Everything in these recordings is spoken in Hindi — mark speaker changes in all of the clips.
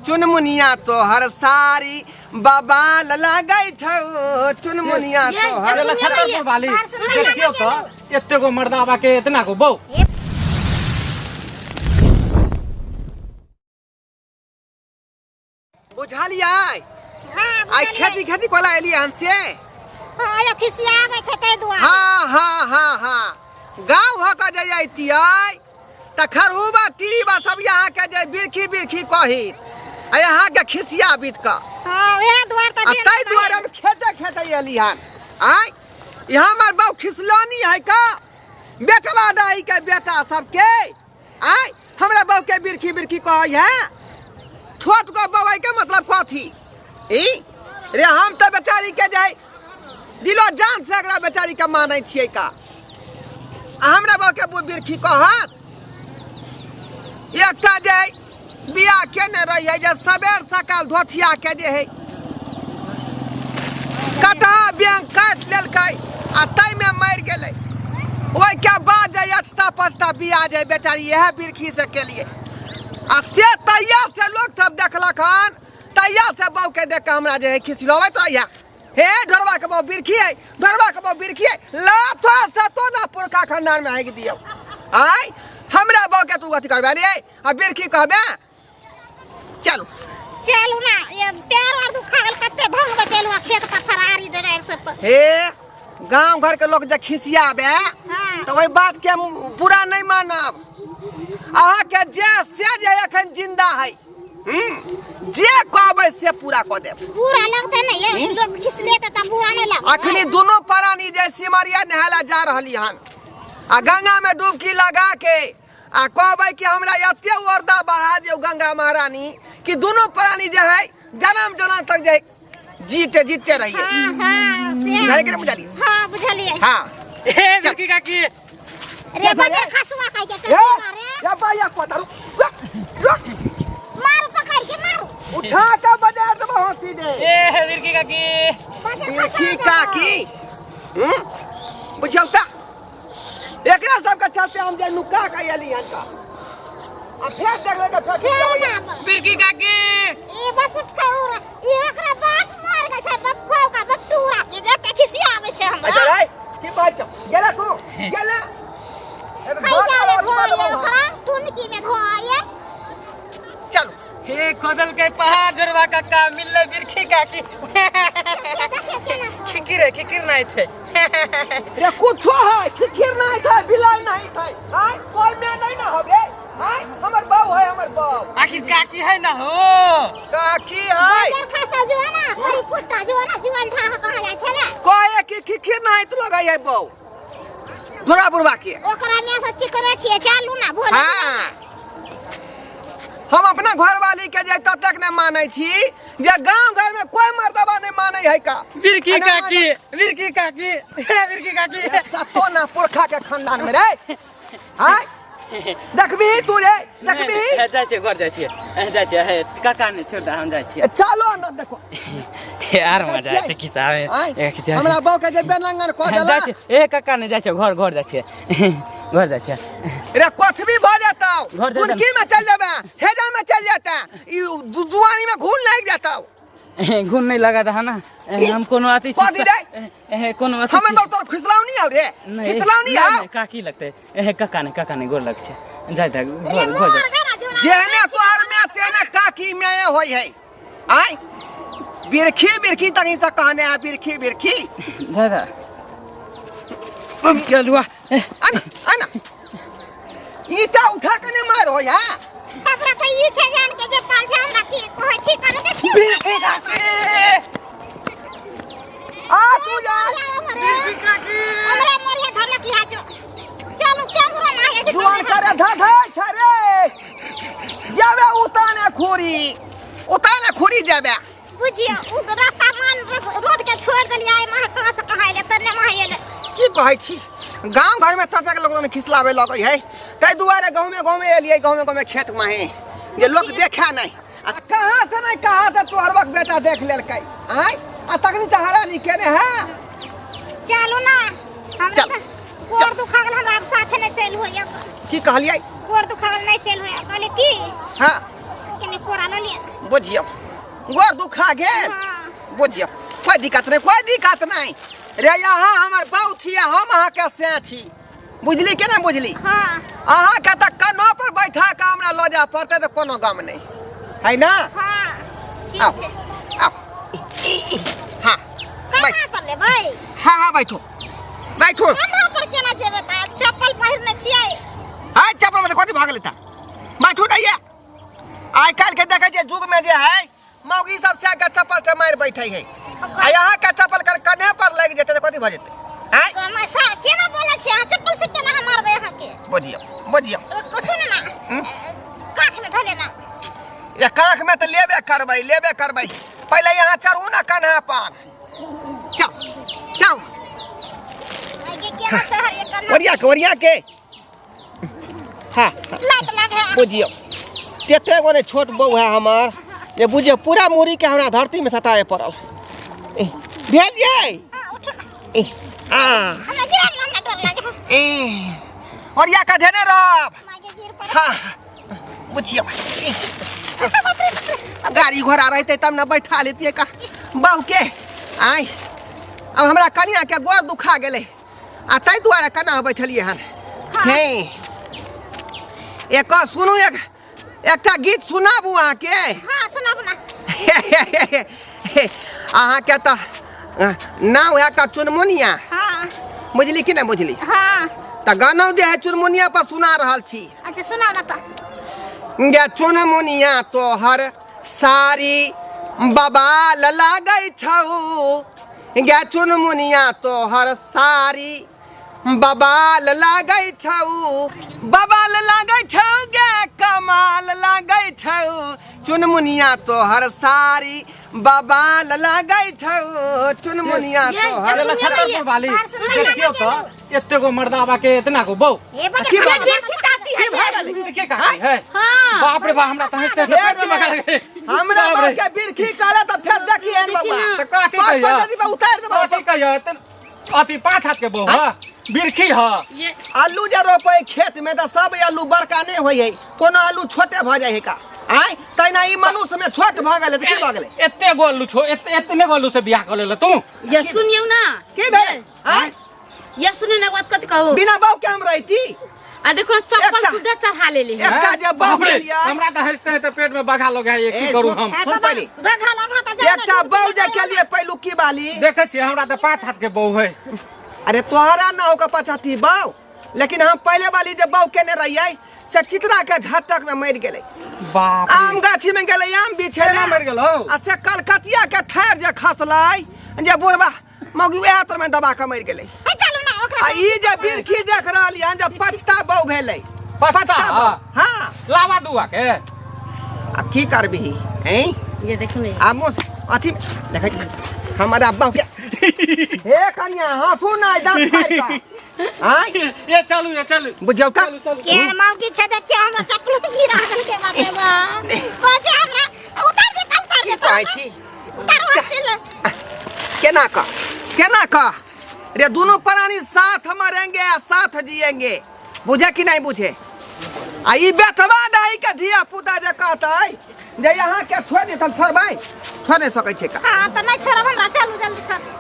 Speaker 1: चुनमुनिया तो हर सारी बाबा लगे छौ चुनमुनिया तो हर
Speaker 2: छतरपुर वाली देखियो तो एते गो मर्दावा के इतना गो बौ
Speaker 1: बुझलियै आई खेती खेती कोला एलियै हमसे
Speaker 3: हां खिसिया में छते दुआ
Speaker 1: हां गांव ह के जे आइतियै त खरहुबा टीबा सब यहाँ के जे बिरखी बिरखी कही आ यहाँ के खिसिया बीत का
Speaker 3: हां वे द्वार त
Speaker 1: तै द्वार हम खेते खेते एली हन आई यहाँ हमर बहु खिसलानी है का बेटवा दाई के बेटा सबके आई हमरा बहु के बिरखी बिरखी कहै है छोट को बवाई के मतलब कथी ई रे हम त बेचारी के जाय दिलो जान से एकरा बेचारी के मानै छियै का हमरा बहु के बिरखी कहत एकटा जे बिया केने रही है जे सबेर सकाल धोथिया के जे है कटा बैंक काट लेलकै आ तै में मर गेलै ओइ के बाद जे अछता पछता बिया जे बेचारी यह बिरखी से के लिए आ से तैया से लोग सब देखलक हन तैया से बाऊ के देख के हमरा जे है खिसिलबैत रहिया हे ढोरवा के बाऊ बिरखी है ढोरवा के बाऊ बिरखी है लाथो से तो ना पुरखा खानदान में आगि दियो आई हमरा बाऊ के तू अथी करबे रे आ बिरखी कहबे
Speaker 3: चलू ना ये पैर और दुखा गेल कते ढंग में चलवा खेत का फरारी डरे से
Speaker 1: हे गांव घर के लोग जे खिसियाबे
Speaker 3: हां
Speaker 1: तो ओइ बात के पूरा नहीं मानब अहा के जे से जे एखन जिंदा है जे कहबै से पूरा क देब
Speaker 3: पूरा लगते नहीं ये लोग खिसले त पूरा नहीं लग
Speaker 1: अखनी दोनों प्राणी जे सिमरिया नहाला जा रहली हन आ गंगा में डुबकी लगा के आ कहबै कि हमरा एते वरदा बढ़ा दियो गंगा महारानी कि दोनों प्राणी जे है जन्म जन्म तक जे जीते रहिए
Speaker 3: हां से
Speaker 1: बुझाई के बुझाली
Speaker 3: हां बुझलिए
Speaker 1: हां
Speaker 2: ए बिरकी काकी
Speaker 3: रे बजे खसवा खाई के
Speaker 1: हे
Speaker 3: मारे
Speaker 1: या भैया को धरू
Speaker 3: मारो पकड़ के मारो
Speaker 1: उठा के बजा दे हंसी दे
Speaker 2: ए बिरकी काकी
Speaker 1: बिरखी काकी बुझियो त एकरा सब के चलते हम जे नुका के एली हन का आ फेर देखले के फेर
Speaker 2: बिरकी काकी
Speaker 3: ए बपुट खाऊ रे एकरा बाप मार के छै बप्पो का बटूरा के जे खिसिया आवे छै हमरा
Speaker 1: अच्छा रे की बात छ गेला तू गेला
Speaker 3: ओकरा टुनकी में धोए
Speaker 1: चल
Speaker 2: हे खोदल के पहाड़ डरवा काका मिलले बिरखी काकी खिकिर नहीं थे
Speaker 1: रे कुछो है खिखिर नहीं था बिलाई नहीं था हां कोई में नहीं ना होबे हां हमर बाऊ है हमर बाऊ
Speaker 2: आखिर काकी है ना हो
Speaker 1: काकी है
Speaker 3: खाता जो है ना कोई पुट्टा जो है ना जीवन ठा कहा जाय छले
Speaker 1: कोई की खिखिर नहीं तो लगाई है बाऊ धोरा बुरवा के
Speaker 3: ओकरा में से चिकरे छिए चालू ना बोल
Speaker 1: हां हम अपना घर वाली के जे तक न मानै छी जे गांव घर में कोई मर्दबा नहीं मानै है का
Speaker 2: बिरकी काकी
Speaker 1: सतो ना पुरखा के खानदान में रे हां देखबी तू रे देखबी
Speaker 2: जाय छै घर जाय छै काका ने छोड़ दा हम जाय छी
Speaker 1: चलो ना देखो
Speaker 2: यार मजा आते किसावे
Speaker 1: हमरा बाऊ के जे बेलंगन को देला
Speaker 2: ए काका ने जाय छै घर जाय छै घर जाय छै
Speaker 1: रे कोठबी भ जाता कुनकी में चल जाबे हेडा में चल जाता ई जुआनी में घून लग जाता
Speaker 2: घून नहीं लगा था ना हम कोनो आती कोनो आती
Speaker 1: हम तो तोर खिसलाउनी हो रे खिसलाउनी हो
Speaker 2: काकी लगते काका ने गोर लग छै जाय था घर
Speaker 1: जेहने तोहर में तेने काकी में होय है आई बिरखी तनी से कहने आ बिरखी
Speaker 2: दादा हम चलुआ
Speaker 1: आना ईटा उठा के ने मार हो या
Speaker 3: हमरा त ई छै जान के जे पाल छै हमरा की कहै छी करे देखी
Speaker 2: बिरखी काकी
Speaker 1: आ तू जा
Speaker 2: बिरखी काकी
Speaker 3: हमरा मोरिया धन की हाजो चलो कैमरा ना है
Speaker 1: जुआन करे धा छरे जावे उताने खुरी जावे
Speaker 3: बुझियो उ रास्ता मान रोड के छोड़ देलिया है महा कहां से कहां ले तने महा एले
Speaker 1: की कहै छी गांव घर में ततक लोग ने खिसलावे लगै है तै दुआरे गांव में एलिए गांव में खेत में है जे लोग देखा नहीं कहां से नहीं कहां से तोहरबक बेटा देख लेलकै आय आ तकनी तहरा निकेने है
Speaker 3: चलो ना हम गोर दुखा गेल हमरा साथे ने चल होय
Speaker 1: की कहलियै
Speaker 3: गोर दुखा गेल नहीं चल होय कहले की
Speaker 1: हां
Speaker 3: के ने कोरा न ले
Speaker 1: बुझियो गोर दुखा गेल
Speaker 3: हां
Speaker 1: बुझियो कोई दिक्कत नहीं रे यहाँ हमर बाऊ छी हम अहाँ के से छी बुझली के ना बुझली
Speaker 3: हां
Speaker 1: अहाँ के त कनो पर बैठा के हमरा ल जा पड़ते त कोनो गम नहीं है ना
Speaker 3: हां ठीक
Speaker 1: आओ
Speaker 3: है
Speaker 1: आओ हां
Speaker 3: कहां पर ले भाई
Speaker 1: हां बैठो
Speaker 3: कहां पर केना जेबे त चप्पल पहिरने छियै
Speaker 1: हां चप्पल में कथि भाग लेता बैठो दैया आइ काल के देखे जे जुग में जे है मौगी सब से के चप्पल से मार बैठे है आ यहाँ के चप्पल कर कन्हे पर लग जेते त कथि भ जेते हैं
Speaker 3: मैं सा केना बोले छी चप्पल से केना हम मारबे यहां के
Speaker 1: बुझियो
Speaker 3: सुन ना काख में धले ना
Speaker 1: ये काख में तो लेबे करबै पहले यहाँ चढ़ू ना कन्हा पर चल
Speaker 3: ये केना चढ़ ये करना
Speaker 1: ओरिया के हां
Speaker 3: लग है
Speaker 1: बुझियो तेते गो ने छोट बहू है हमार ये बुझियो पूरा मुरी के हमरा धरती में सताए पड़ल भेल ये
Speaker 3: उठ ना हमरा गिरा ना डर लागे
Speaker 1: ओरिया का धेने रहब
Speaker 3: मागे गिर पर
Speaker 1: हां बुझियो गाड़ी घोड़ा रहते तब ना बैठा लेती का बहू के आई अब हमरा कनिया के गोर दुखा गेले आ तै दुआरे कना बैठलिए हन हे एक सुनू एकटा गीत सुनाबू अहाँ के
Speaker 3: हां सुनाबू ना
Speaker 1: अहाँ के तो नाम है का चुनमुनिया
Speaker 3: हां
Speaker 1: बुझली कि नहीं बुझली
Speaker 3: हां
Speaker 1: त गाना जे है चुनमुनिया पर सुना रहल छी
Speaker 3: अच्छा सुनाओ ना तो
Speaker 1: गे चुनमुनिया तोहर सारी बबाल लागै छौ गे चुनमुनिया तोहर सारी बबाल लागै छौ गे कमाल लागै छौ चुनमुनिया तोहर सारी बबाल लागै छौ चुनमुनिया तोहर
Speaker 2: छतरपुर वाली देखियो तो एते गो मर्दावा के इतना गो बहू
Speaker 3: ये बता
Speaker 1: की बात?
Speaker 2: के काची है बाप रे बाप हमरा त हंसते पेट में लगा लगे
Speaker 1: हमरा बाप के बिरखी करे त फिर देखिए बबुआ
Speaker 2: त काटी
Speaker 1: पाँच
Speaker 2: कहिया
Speaker 1: पंचायती पे उतार देबो
Speaker 2: काटी कहिया अति 5 हाथ के बहू हां बिरखी ह
Speaker 1: आलू जे रोपे खेत में त सब आलू बड़का नहीं होय है कोनो आलू छोटे भ जाय है का आय तैना ई मनुष्य में छोट भ गेले त की भ गेले
Speaker 2: एते गोलू छो एतने गोलू से बियाह कर ले तू
Speaker 4: ये सुनियो ना
Speaker 1: की भेल आय
Speaker 4: ये सुनियो ना बात कथि कहू
Speaker 1: बिना बाऊ के हम रहती
Speaker 4: आ देखो चप्पल
Speaker 1: एकटा-
Speaker 4: सुधा चढ़ा ले ले
Speaker 1: एकटा जे बाऊ
Speaker 2: बाप रे,
Speaker 1: लिया
Speaker 2: हमरा त हंसते हैं तो पेट में बघा लग गया ये की करू हम
Speaker 1: सुन पहले
Speaker 3: रखा लगा त
Speaker 1: एकटा बाऊ जे के लिए पहलू की बाली
Speaker 2: देखे छी हमरा त 5 हाथ के बहू है
Speaker 1: अरे तोहरा ना होकर पचाती बाऊ लेकिन हम पहले वाली जब बाऊ केने रहिए से चित्रा के झटक में मर गेले
Speaker 2: बाप
Speaker 1: आम गाछी में गेले आम बिछे
Speaker 2: केना मर गेलो
Speaker 1: आ से कलकतिया के ठार जे खसलाई जे बुढ़वा मौगी वह तर में दबा के मर गेले
Speaker 3: ए चलू ना ओकरा
Speaker 1: आ ई जे बिरखी देख रहल यहन जे पछता बाऊ भेले
Speaker 2: पछता
Speaker 1: बाऊ हां
Speaker 2: लावा दुआ के
Speaker 1: अब की करबी हैं
Speaker 4: ये देखो ने
Speaker 1: आमो अथी देख हमारा बाऊ के हे कन्या हंसू ना दांत फाड़ का हां
Speaker 2: ये चलू
Speaker 1: बुझौ त
Speaker 3: केर मौगी छ देखियो हमरा चप्पल गिरा देल के बाप रे बा कोजे हमरा उतार दे
Speaker 1: की कहै छी
Speaker 3: उतार चल
Speaker 1: केना का रे दोनों प्राणी साथ मरेंगे साथ जिएंगे बुझे कि नहीं बुझे आ ई बेटवा दाई के धिया पुता जे कहतै जे यहाँ के छोड़ दे हम छोड़बै छोड़ नहीं सकै छै का
Speaker 3: हां त नहीं छोड़ब हमरा चलू जल्दी चल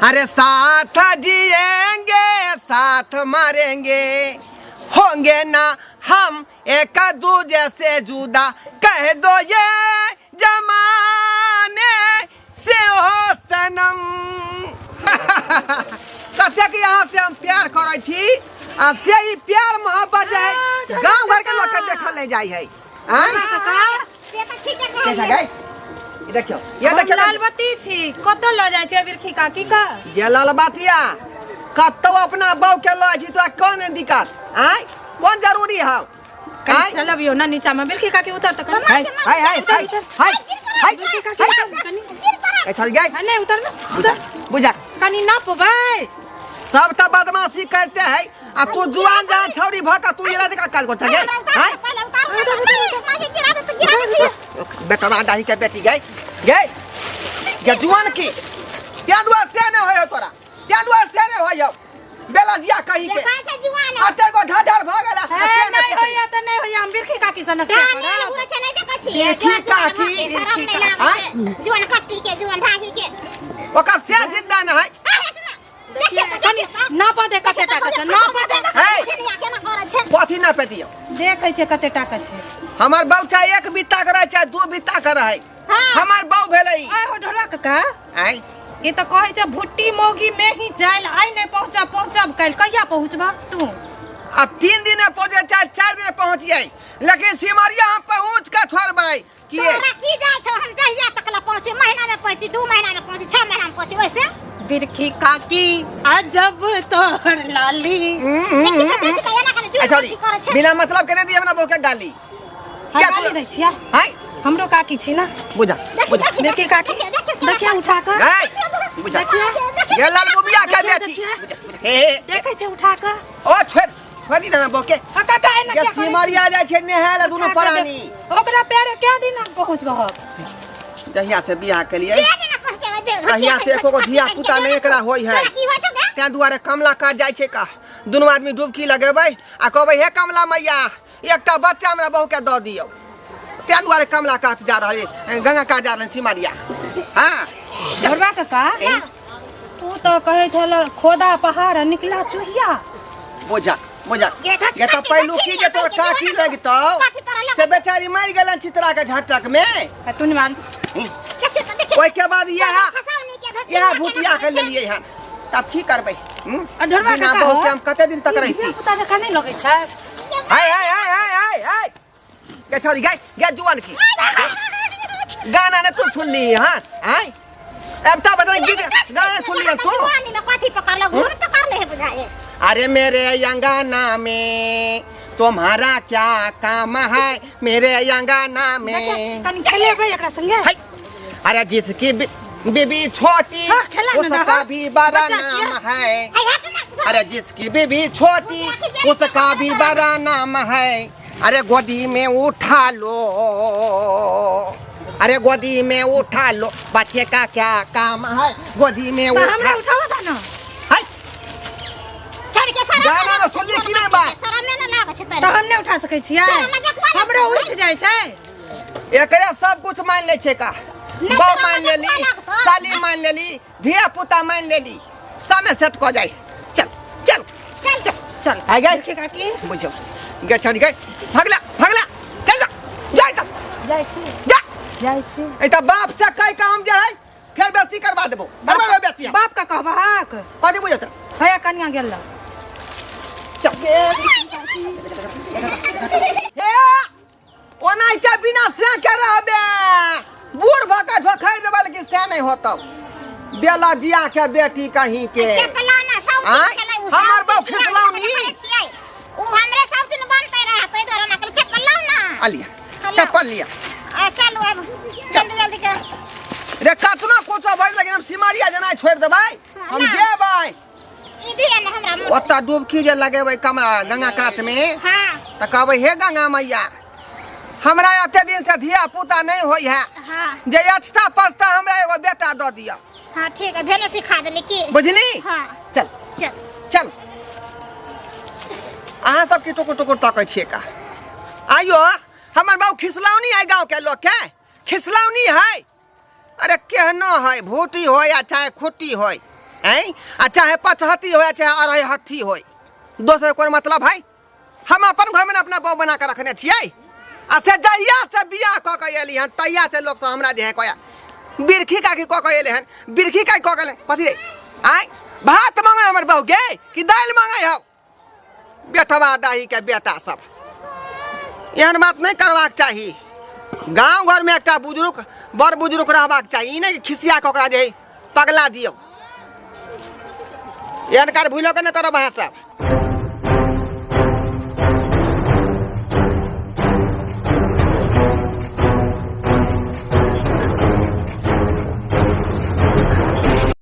Speaker 1: अरे साथ जिएंगे साथ मरेंगे होंगे ना हम एक दूजे से जुदा कह दो ये जमाने से हो सनम कथे कि यहाँ से हम प्यार करे छी आ से ही प्यार मोहब्बत है गांव घर के लोग के देखल नहीं जाई है हैं
Speaker 3: से त ठीक है
Speaker 1: कैसा गई ये देखियो ये देखियो
Speaker 5: लालबत्ती छी कतौ ल जाय छै बिरखी काकी का
Speaker 1: ये लाल बातिया कतो अपना बाऊ के लो छी तो कौन दिक्कत हैं कौन जरूरी है
Speaker 5: कहीं चलबियो ना नीचा में बिरखी काकी उतर त कर
Speaker 1: हाय हाय हाय हाय हाय ए चल गई
Speaker 5: नहीं उतर ना उतर
Speaker 1: बुझा
Speaker 5: कनी ना पबै
Speaker 1: सब त बदमाशी करते है आ तू जुआन जा छौरी भका तू इला का काज करता गई हैं
Speaker 3: मागे गिरा दे त गिरा दे
Speaker 1: बेटा डाही के बेटी गई गई ये जुआन की क्या दुआ से न होय तोरा क्या दुआ से न होय बेला दिया कही के
Speaker 3: देखा छै जुआन
Speaker 1: अते को ढाढर भ गेला
Speaker 5: नहीं होया त नहीं होया हम बिरखी काकी से न
Speaker 3: नहीं उड़ा छै नहीं देखा छियै
Speaker 1: देखी काकी
Speaker 3: जुआन कट्टी के जुआन ढागी के
Speaker 1: ओकर से जिंदा न है
Speaker 5: कनी नापा दे कते टाका छै नापा दे
Speaker 3: केना करै छै
Speaker 1: कथी ना पे दियो
Speaker 5: देखै छै कते टाका छै
Speaker 1: हमर बाबू चाहे एक बित्ता करे चाहे दू बित्ता करे है हमर बाबू भेलै
Speaker 5: आय हो ढोला काका
Speaker 1: आय
Speaker 5: ई त कहै छै भुट्टी मोगी में ही जाइल आइ नै पहुंचब काल कहिया पहुंचबा तू
Speaker 1: अब 3 दिन में पहुंचे चाहे 4 दिन में पहुंच जाए लेकिन सिमरिया हम पहुंच के छोड़बै किए
Speaker 3: तोरा की जाय छौ हम कहिया तक ला पहुंचे महीना में पहुंची 2 महीना में पहुंची 6 महीना में पहुंची वैसे
Speaker 5: बिरखी काकी अजब तोहर लाली
Speaker 1: बिना मतलब के नहीं दी हमरा बहु के गाली क्या
Speaker 5: गाली दै छिया
Speaker 1: हाय
Speaker 5: हमरो काकी छी ना
Speaker 1: बुझा बुझा
Speaker 5: बिरखी काकी देखिया उठा के
Speaker 1: हाय बुझा ये लाल बुबिया के बेटी हे
Speaker 5: देखै छै उठा के
Speaker 1: ओ छोड़ी ना बहु के
Speaker 5: काका एना
Speaker 1: ये
Speaker 5: क्या
Speaker 1: सिमरिया जाय छै नेहाल दुनु प्राणी
Speaker 5: ओकरा पेरे क्या दिन पहुंचबह
Speaker 1: जहिया से बियाह के लिए कहिया से एको धिया पुता नहीं एकरा होई है त्या दुआरे कमला काट जाय छै का दुनु आदमी डुबकी लगेबै आ कहबै हे कमला मैया एकटा बच्चा हमरा बहु के द दियौ त्या दुआरे कमला काट जा रहल गंगा काट जा रहल सिमरिया हां
Speaker 5: झरवा काका तू तो कहे छल खोदा पहाड़ निकला चुहिया
Speaker 1: बुझा बुझा ये तो पहलू की जे तोर काकी लगतौ से बेचारी मर गेलन चित्रा के झटक में
Speaker 5: तुन मान
Speaker 1: ओइ के बाद यह भूतिया के लेलिए हन तब की करबै
Speaker 5: ढोलवा
Speaker 1: बिना बहु के हम कते दिन तक रहिती
Speaker 5: पता जका नहीं लगे छै
Speaker 1: हाय के छोरी गे जुआन की गाना ने तू सुन ली हां हाय अब तो बता गीत गाना सुन लिया तू
Speaker 3: पानी में काठी पकड़ ले घूर पकड़ ले बुझाए
Speaker 1: अरे मेरे अंगना में तुम्हारा क्या काम है मेरे अंगना में
Speaker 5: कनी खेलेबै एकरा संगे
Speaker 1: अरे जिसकी बीबी छोटी उसका भी बड़ा नाम है अरे जिसकी बीबी छोटी उसका भी बड़ा नाम है अरे गोदी में उठा लो अरे गोदी में उठा लो बच्चे का क्या काम है गोदी में
Speaker 5: उठावा था ना
Speaker 1: गाना में सुन ली कि नहीं बात
Speaker 5: तो हम नहीं उठा सकै छियै हमरो उठ जाय छै
Speaker 1: एकरे सब कुछ मान ले छै का बौ मान लेली साली मान लेली धिया पुता मान लेली समय सेट क जाय चल चल
Speaker 5: चल
Speaker 1: आ गए
Speaker 5: देखी काकी
Speaker 1: बुझो गे छोड़ी गए भागला चल जाय त
Speaker 5: जाय छी
Speaker 1: जा
Speaker 5: जाय छी
Speaker 1: ए त बाप से कह के हम जे है फिर बेसी करवा देबो करवा बेसी
Speaker 5: बाप का कहबाक
Speaker 1: कथि बुझत
Speaker 5: हया कन्या गेल
Speaker 1: चल ए ओना के बिना से के रहबे बूढ़ भका झोखै देबल कि से नहीं होतौ बेला जिया के बेटी कहीं के हमर बाप खिसलौनी
Speaker 3: उ हमरे सब दिन बनते रहे तो इधर ना कर चप्पल लाओ ना
Speaker 1: आलिया चप्पल लिया
Speaker 3: चलो अब जल्दी कर
Speaker 1: रे कतना कुछ भइल लेकिन हम सिमरिया जना छोड़ देबै हम जेबै
Speaker 3: इधर ने हमरा
Speaker 1: ओता डुबकी जे लगेबै गंगा कात में
Speaker 3: हां
Speaker 1: त कहबै हे गंगा मैया हमरा एते दिन से धिया पुता नहीं होई है
Speaker 3: हां
Speaker 1: जे अच्छा पछता हमरा एगो बेटा द दिया
Speaker 3: हां ठीक है भेने सिखा देली की
Speaker 1: बुझली
Speaker 3: हां
Speaker 1: चल अहाँ सब की टुकुर ताकै छियै का आइयो हमर बाबू खिसलौनी है गांव के लोग के खिसलौनी है अरे केहनो है भूटी हो या चाहे खुट्टी हो हैं आ चाहे पचहती हो या चाहे अरहै हत्थी हो दोसर कोन मतलब है हम अपन घर में अपना बाबू बना के रखने छियै आ से जहिया से बियाह क के एली हन तहिया से लोग सब हमरा जे है कहया बिरखी काकी क के एले हन बिरखी काकी क के कथि रे आय भात मांगे हमर बाबू के कि दाल मांगे हो बेटवा दाही के बेटा सब एहन बात नहीं करबाक चाही गांव घर में एकटा बुजुर्ग बड़ बुजुर्ग रहबाक चाही ई नहीं खिसिया के ओकरा जे पगला दियौ एहन कार भूलो के न करब अहाँ सब